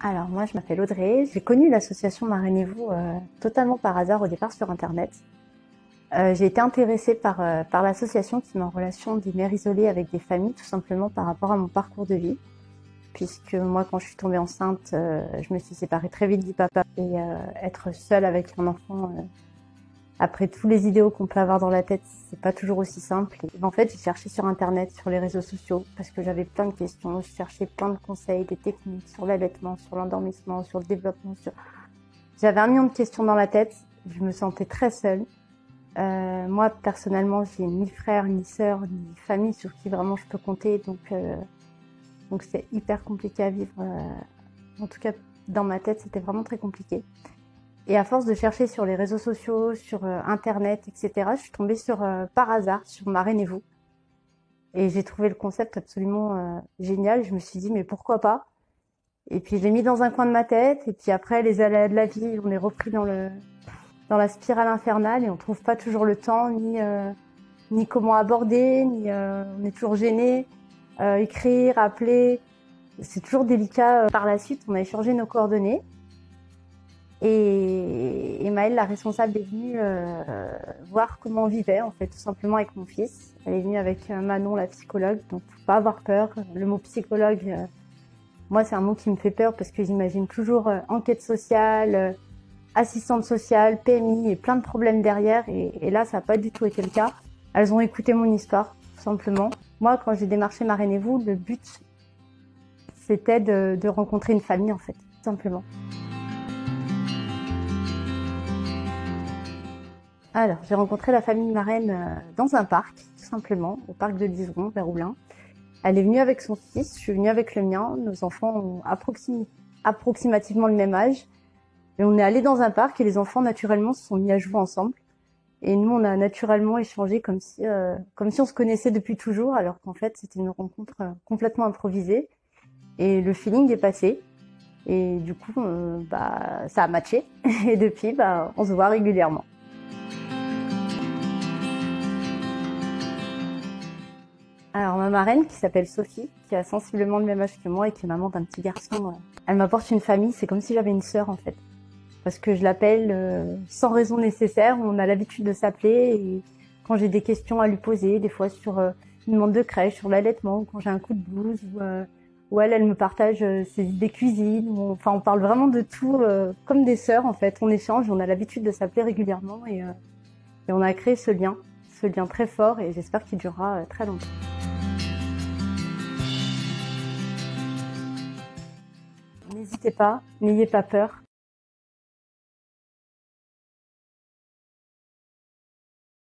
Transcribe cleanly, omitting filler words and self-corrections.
Alors moi je m'appelle Audrey, j'ai connu l'association Marrainez-vous totalement par hasard au départ sur internet. J'ai été intéressée par l'association qui met en relation des mères isolées avec des familles tout simplement par rapport à mon parcours de vie. Puisque moi quand je suis tombée enceinte, je me suis séparée très vite du papa et être seule avec un enfant, après tous les idéaux qu'on peut avoir dans la tête, c'est pas toujours aussi simple. Et en fait j'ai cherché sur internet, sur les réseaux sociaux, parce que j'avais plein de questions, je cherchais plein de conseils, des techniques sur l'allaitement, sur l'endormissement, sur le développement. J'avais 1 million de questions dans la tête, je me sentais très seule. Moi personnellement j'ai ni frère, ni sœur, ni famille sur qui vraiment je peux compter, donc c'est hyper compliqué à vivre. En tout cas dans ma tête c'était vraiment très compliqué. Et à force de chercher sur les réseaux sociaux, sur internet, etc., je suis tombée par hasard sur Marrainez-vous. Et j'ai trouvé le concept absolument génial. Je me suis dit mais pourquoi pas. Et puis je l'ai mis dans un coin de ma tête. Et puis après les aléas de la vie, on est repris dans la spirale infernale et on trouve pas toujours le temps ni comment aborder, on est toujours gêné. Écrire, appeler, c'est toujours délicat. Par la suite, on a échangé nos coordonnées. Et Maëlle, la responsable, est venue voir comment on vivait, en fait, tout simplement avec mon fils. Elle est venue avec Manon, la psychologue, donc faut pas avoir peur. Le mot psychologue, moi, c'est un mot qui me fait peur parce que j'imagine toujours enquête sociale, assistante sociale, PMI et plein de problèmes derrière. Et là, ça n'a pas du tout été le cas. Elles ont écouté mon histoire, tout simplement. Moi, quand j'ai démarché Marrainez-vous, le but, c'était de rencontrer une famille, en fait, tout simplement. Alors, j'ai rencontré la famille marraine dans un parc, tout simplement, au parc de Dizeron, vers Oulin. Elle est venue avec son fils, je suis venue avec le mien. Nos enfants ont approximativement le même âge. Et on est allé dans un parc et les enfants, naturellement, se sont mis à jouer ensemble. Et nous, on a naturellement échangé comme si on se connaissait depuis toujours, alors qu'en fait, c'était une rencontre complètement improvisée. Et le feeling est passé. Et du coup, ça a matché. Et depuis, on se voit régulièrement. Alors ma marraine qui s'appelle Sophie, qui a sensiblement le même âge que moi et qui est maman d'un petit garçon, elle m'apporte une famille, c'est comme si j'avais une sœur en fait. Parce que je l'appelle sans raison nécessaire, on a l'habitude de s'appeler et quand j'ai des questions à lui poser, des fois sur une demande de crèche, sur l'allaitement, quand j'ai un coup de blues, ou elle me partage ses idées cuisine, on parle vraiment de tout, comme des sœurs en fait, on échange, on a l'habitude de s'appeler régulièrement et on a créé ce lien très fort et j'espère qu'il durera très longtemps. N'hésitez pas, n'ayez pas peur.